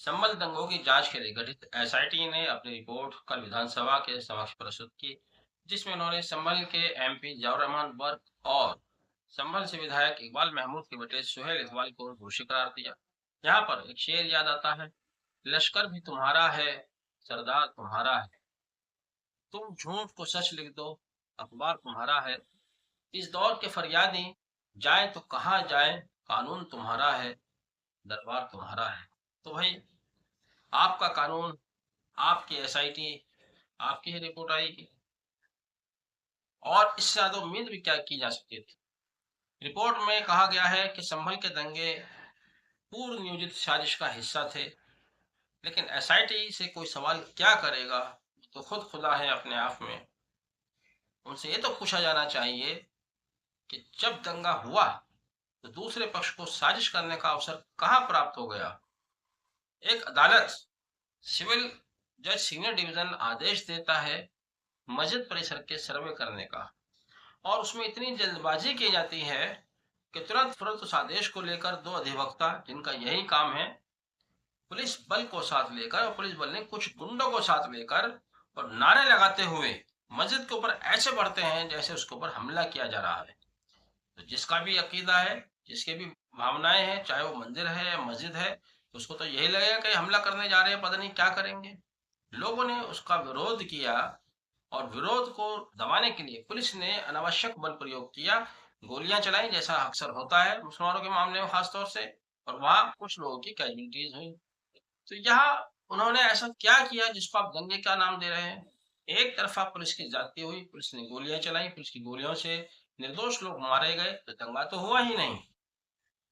संबल दंगों की जांच के लिए गठित एसआईटी ने अपनी रिपोर्ट कल विधानसभा के समक्ष प्रस्तुत की, जिसमें उन्होंने संबल के एमपी जियाउर रहमान बर्क और संबल से विधायक इकबाल महमूद के बेटे सुहेल इकबाल को दोषी करार दिया। यहाँ पर एक शेर याद आता है, लश्कर भी तुम्हारा है, सरदार तुम्हारा है, तुम झूठ को सच लिख दो, अखबार तुम्हारा है। इस दौर के फरियादी जाए तो कहाँ जाए, कानून तुम्हारा है, दरबार तुम्हारा है। तो भाई, आपका कानून, आपकी एसआईटी, आपकी ही रिपोर्ट आएगी, और इससे ज्यादा उम्मीद भी क्या की जा सकती थी। रिपोर्ट में कहा गया है कि संभल के दंगे पूर्व नियोजित साजिश का हिस्सा थे, लेकिन एसआईटी से कोई सवाल क्या करेगा, तो खुद खुदा है अपने आप में। उनसे ये तो पूछा जाना चाहिए कि जब दंगा हुआ तो दूसरे पक्ष को साजिश करने का अवसर कहाँ प्राप्त हो गया। एक अदालत, सिविल जज सीनियर डिवीजन आदेश देता है मस्जिद परिसर के सर्वे करने का, और उसमें इतनी जल्दबाजी की जाती है कि तुरंत फुरत उस आदेश को लेकर दो अधिवक्ता, जिनका यही काम है, पुलिस बल को साथ लेकर, और पुलिस बल ने कुछ गुंडों को साथ लेकर और नारे लगाते हुए मस्जिद के ऊपर ऐसे बढ़ते हैं जैसे उसके ऊपर हमला किया जा रहा है। तो जिसका भी अकीदा है, जिसके भी भावनाएं हैं, चाहे वो मंदिर है या मस्जिद है, तो उसको तो यही लगेगा कि हमला करने जा रहे हैं, पता नहीं क्या करेंगे। लोगों ने उसका विरोध किया, और विरोध को दबाने के लिए पुलिस ने अनावश्यक बल प्रयोग किया, गोलियां चलाई, जैसा अक्सर होता है मुसलमानों के मामले में खासतौर से, और वहां कुछ लोगों की कैजुअलिटीज हुई। तो यहाँ उन्होंने ऐसा क्या किया जिसको आप दंगे का नाम दे रहे हैं। एक तरफा पुलिस की जाती हुई, पुलिस ने गोलियां चलाई, पुलिस की गोलियों से निर्दोष लोग मारे गए, तो दंगा तो हुआ ही नहीं।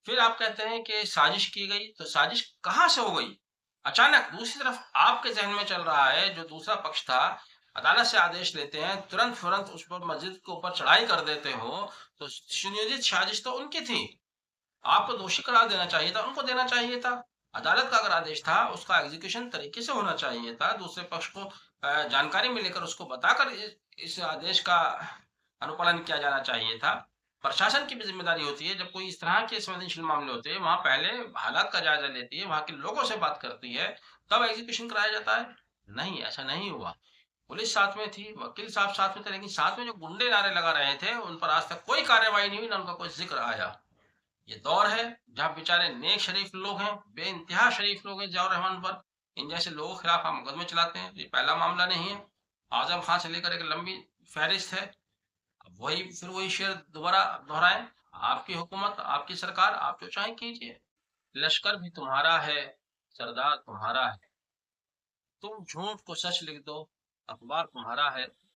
फिर आप कहते हैं कि साजिश की गई, तो साजिश कहाँ से हो गई। अचानक दूसरी तरफ आपके जहन में चल रहा है, जो दूसरा पक्ष था, अदालत से आदेश लेते हैं, तुरंत फुरंत उस पर मस्जिद के ऊपर चढ़ाई कर देते हो, तो सुनियोजित साजिश तो उनकी थी। आपको दोषी करार देना चाहिए था, उनको देना चाहिए था। अदालत का अगर आदेश था, उसका एग्जीक्यूशन तरीके से होना चाहिए था, दूसरे पक्ष को जानकारी में लेकर उसको बताकर इस आदेश का अनुपालन किया जाना चाहिए था। प्रशासन की भी जिम्मेदारी होती है, जब कोई इस तरह के संवेदनशील मामले होते हैं, वहां पहले हालात का जायजा लेती है, वहां के लोगों से बात करती है, तब एग्जीक्यूशन कराया जाता है। नहीं, ऐसा नहीं हुआ। पुलिस साथ में थी, वकील साहब साथ में थे, लेकिन साथ में जो गुंडे नारे लगा रहे थे, उन पर आज तक कोई कार्रवाई नहीं हुई, ना उनका कोई जिक्र आया। ये दौर है जहाँ बेचारे नेक शरीफ लोग हैं, बेइंतहा शरीफ लोग हैं जियाउर रहमान पर, इन जैसे लोगों के खिलाफ आप मुकदमे चलाते हैं। ये पहला मामला नहीं है, आजम खान से लेकर एक लंबी फहरिस्त है। अब वही, फिर वही शेर दोबारा दोहराएं। आपकी हुकूमत, आपकी सरकार, आप जो चाहें कीजिए, लश्कर भी तुम्हारा है, सरदार तुम्हारा है, तुम झूठ को सच लिख दो, अखबार तुम्हारा है,